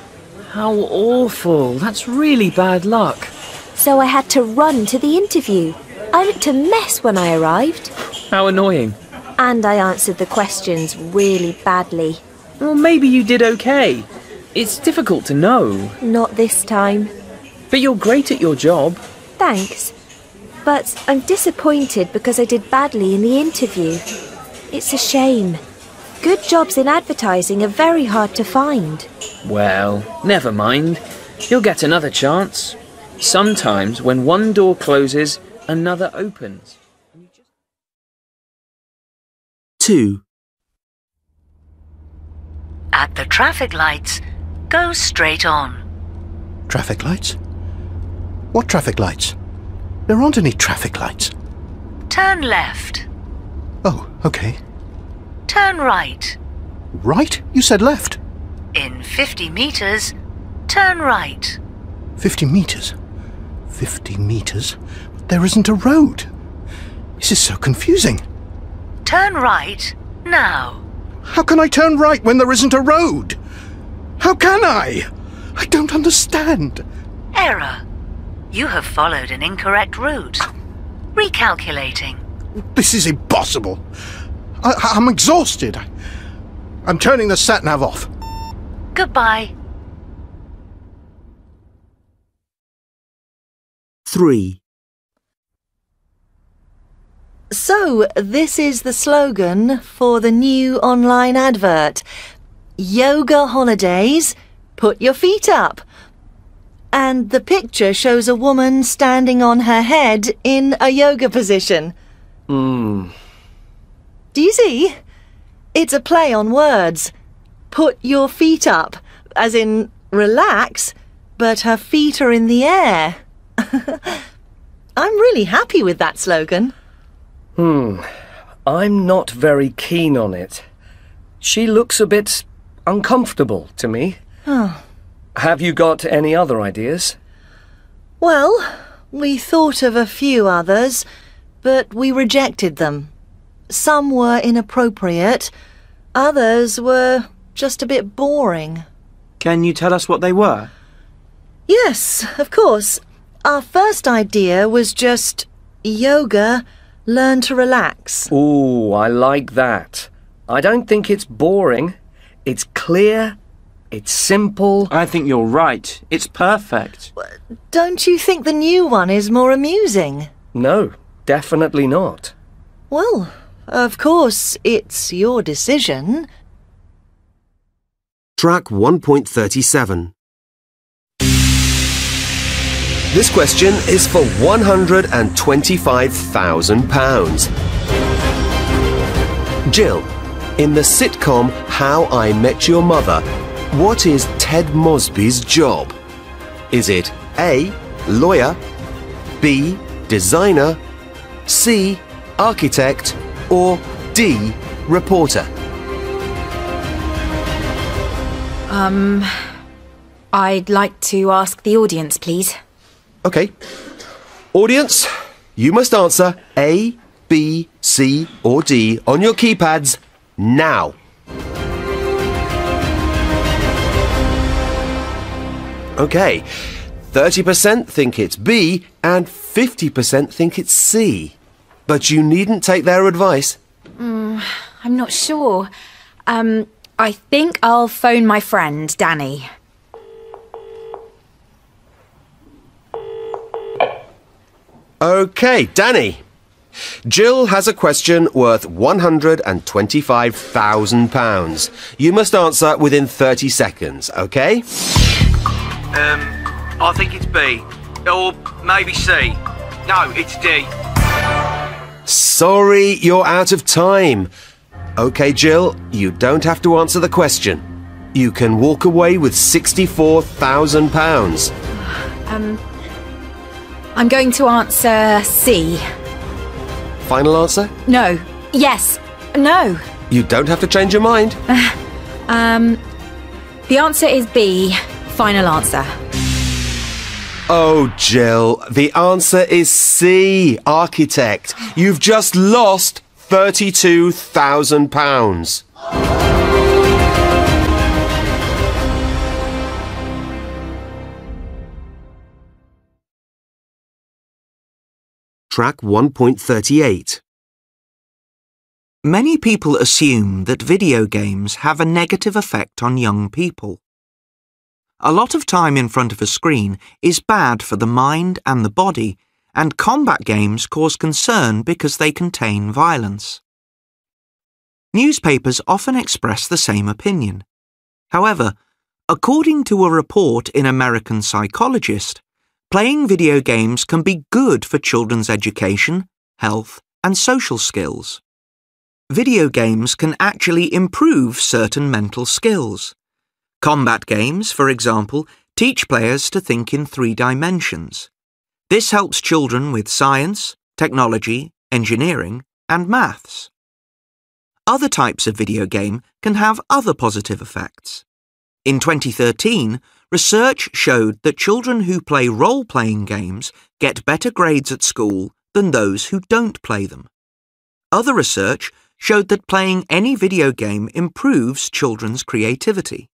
How awful. That's really bad luck. So I had to run to the interview. I looked a mess when I arrived. How annoying. And I answered the questions really badly. Well, maybe you did okay. It's difficult to know. Not this time. But you're great at your job. Thanks. But I'm disappointed because I did badly in the interview. It's a shame. Good jobs in advertising are very hard to find. Well, never mind. You'll get another chance. Sometimes when one door closes, another opens. 2. At the traffic lights, go straight on. Traffic lights? What traffic lights? There aren't any traffic lights. Turn left. Oh, okay. Turn right. Right? You said left. In 50 meters, turn right. 50 meters? 50 meters? There isn't a road. This is so confusing. Turn right now. How can I turn right when there isn't a road? How can I? I don't understand. Error. You have followed an incorrect route. Recalculating. This is impossible. I'm exhausted. I'm turning the sat-nav off. Goodbye. 3. So, this is the slogan for the new online advert. Yoga holidays, put your feet up. And the picture shows a woman standing on her head in a yoga position. Do you see? It's a play on words. Put your feet up, as in relax, but her feet are in the air. I'm really happy with that slogan. I'm not very keen on it. She looks a bit uncomfortable to me. Oh. Have you got any other ideas? Well, we thought of a few others, but we rejected them. Some were inappropriate, others were just a bit boring. Can you tell us what they were? Yes, of course. Our first idea was just yoga, learn to relax. Ooh, I like that. I don't think it's boring. It's clear. It's simple. I think you're right. It's perfect. Don't you think the new one is more amusing? No, definitely not. Well, of course, it's your decision. Track 1.37. This question is for £125,000. Jill, in the sitcom How I Met Your Mother, what is Ted Mosby's job? Is it A, lawyer, B, designer, C, architect, or D, reporter? I'd like to ask the audience, please. OK. Audience, you must answer A, B, C, or D on your keypads now. OK. 30% think it's B and 50% think it's C. But you needn't take their advice. I'm not sure. I think I'll phone my friend, Danny. OK, Danny. Jill has a question worth £125,000. You must answer within 30 seconds, OK? I think it's B. Or maybe C. No, it's D. Sorry, you're out of time. OK, Jill, you don't have to answer the question. You can walk away with £64,000. I'm going to answer C. Final answer? No. Yes. No. You don't have to change your mind. The answer is B. Final answer. Oh, Jill, the answer is C, architect. You've just lost £32,000. Track 1.38. Many people assume that video games have a negative effect on young people. A lot of time in front of a screen is bad for the mind and the body, and combat games cause concern because they contain violence. Newspapers often express the same opinion. However, according to a report in American Psychologist, playing video games can be good for children's education, health, and social skills. Video games can actually improve certain mental skills. Combat games, for example, teach players to think in 3 dimensions. This helps children with science, technology, engineering, and maths. Other types of video game can have other positive effects. In 2013, research showed that children who play role-playing games get better grades at school than those who don't play them. Other research showed that playing any video game improves children's creativity.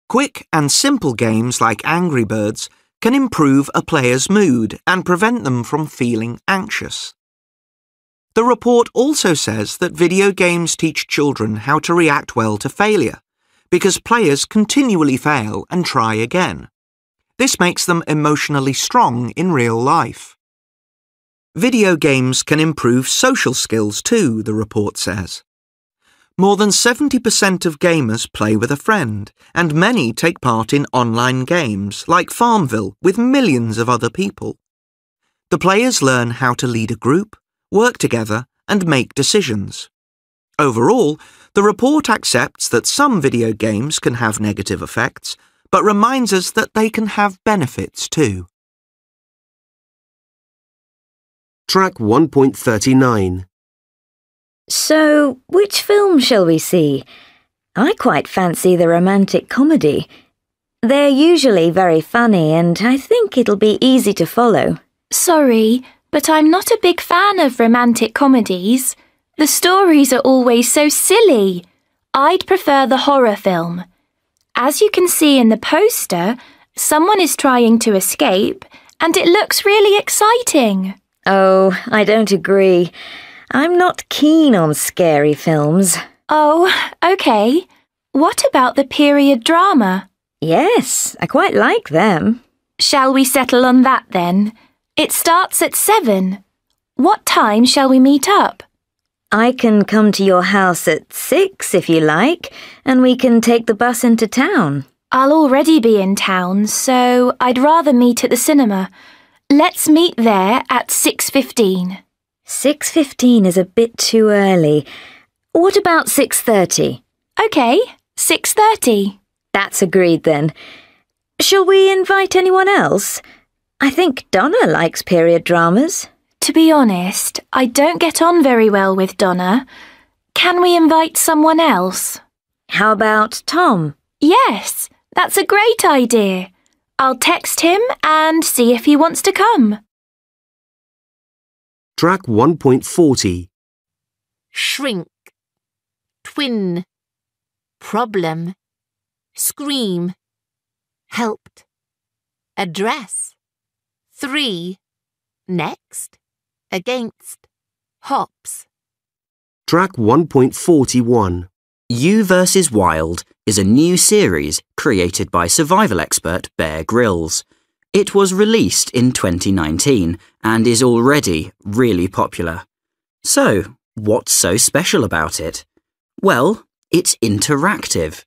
Quick and simple games like Angry Birds can improve a player's mood and prevent them from feeling anxious. The report also says that video games teach children how to react well to failure, because players continually fail and try again. This makes them emotionally strong in real life. Video games can improve social skills too, the report says. More than 70% of gamers play with a friend, and many take part in online games like Farmville with millions of other people. The players learn how to lead a group, work together, and make decisions. Overall, the report accepts that some video games can have negative effects, but reminds us that they can have benefits too. Track 1.39. So, which film shall we see? I quite fancy the romantic comedy. They're usually very funny and I think it'll be easy to follow. Sorry, but I'm not a big fan of romantic comedies. The stories are always so silly. I'd prefer the horror film. As you can see in the poster, someone is trying to escape and it looks really exciting. Oh, I don't agree. I'm not keen on scary films. Oh, OK. What about the period drama? Yes, I quite like them. Shall we settle on that then? It starts at 7. What time shall we meet up? I can come to your house at 6 if you like, and we can take the bus into town. I'll already be in town, so I'd rather meet at the cinema. Let's meet there at 6:15. 6:15 is a bit too early. What about 6:30? OK, 6:30. That's agreed then. Shall we invite anyone else? I think Donna likes period dramas. To be honest, I don't get on very well with Donna. Can we invite someone else? How about Tom? Yes, that's a great idea. I'll text him and see if he wants to come. Track 1.40. Shrink, twin, problem, scream, helped, address, 3, next, against, hops. Track 1.41. You vs. Wild is a new series created by survival expert Bear Grylls. It was released in 2019 and is already really popular. So, what's so special about it? Well, it's interactive.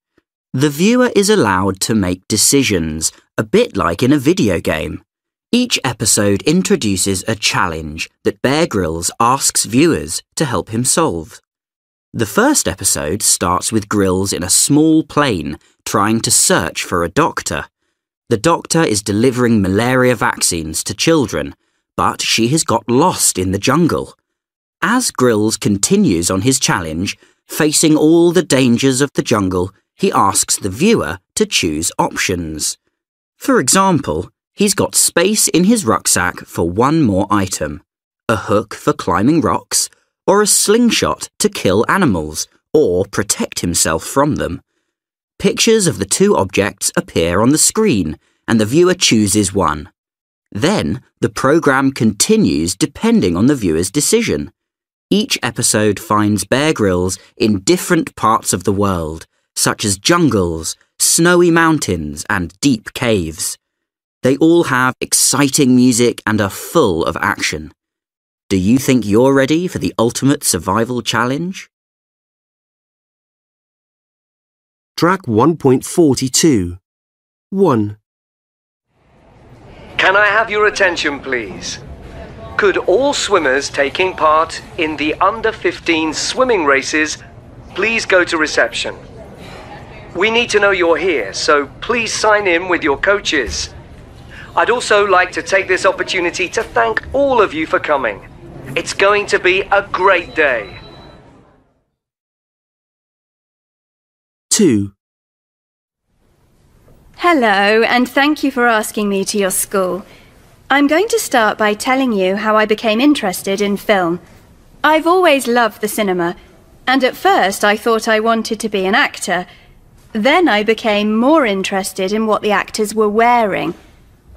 The viewer is allowed to make decisions, a bit like in a video game. Each episode introduces a challenge that Bear Grylls asks viewers to help him solve. The first episode starts with Grylls in a small plane trying to search for a doctor. The doctor is delivering malaria vaccines to children, but she has got lost in the jungle. As Grylls continues on his challenge, facing all the dangers of the jungle, he asks the viewer to choose options. For example, he's got space in his rucksack for one more item, a hook for climbing rocks, or a slingshot to kill animals or protect himself from them. Pictures of the two objects appear on the screen, and the viewer chooses one. Then, the program continues depending on the viewer's decision. Each episode finds Bear Grylls in different parts of the world, such as jungles, snowy mountains, and deep caves. They all have exciting music and are full of action. Do you think you're ready for the ultimate survival challenge? Track 1.42. 1. Can I have your attention, please? Could all swimmers taking part in the under-15 swimming races please go to reception? We need to know you're here, so please sign in with your coaches. I'd also like to take this opportunity to thank all of you for coming. It's going to be a great day. 2. Hello, and thank you for asking me to your school. I'm going to start by telling you how I became interested in film. I've always loved the cinema, and at first I thought I wanted to be an actor. Then I became more interested in what the actors were wearing.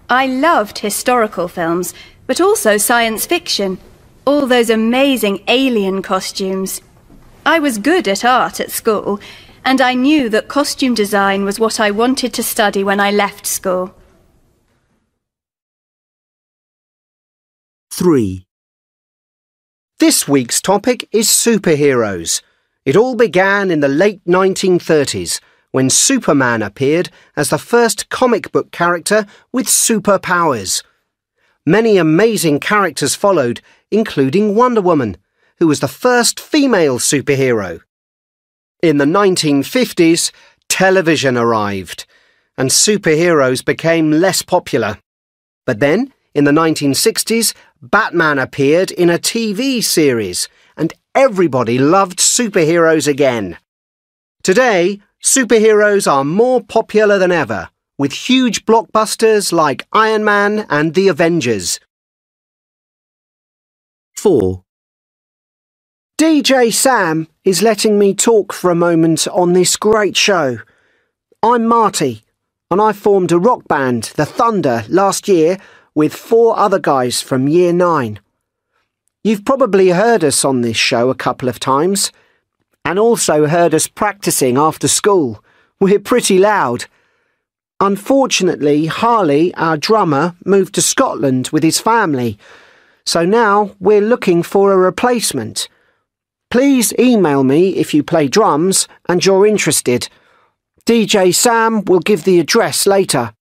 I loved historical films, but also science fiction. All those amazing alien costumes. I was good at art at school, and I knew that costume design was what I wanted to study when I left school. 3. This week's topic is superheroes. It all began in the late 1930s, when Superman appeared as the first comic book character with superpowers. Many amazing characters followed, including Wonder Woman, who was the first female superhero. In the 1950s, television arrived, and superheroes became less popular. But then, in the 1960s, Batman appeared in a TV series, and everybody loved superheroes again. Today, superheroes are more popular than ever, with huge blockbusters like Iron Man and The Avengers. 4. DJ Sam is letting me talk for a moment on this great show. I'm Marty, and I formed a rock band, The Thunder, last year with 4 other guys from Year 9. You've probably heard us on this show a couple of times, and also heard us practicing after school. We're pretty loud. Unfortunately, Harley, our drummer, moved to Scotland with his family, so now we're looking for a replacement. Please email me if you play drums and you're interested. DJ Sam will give the address later.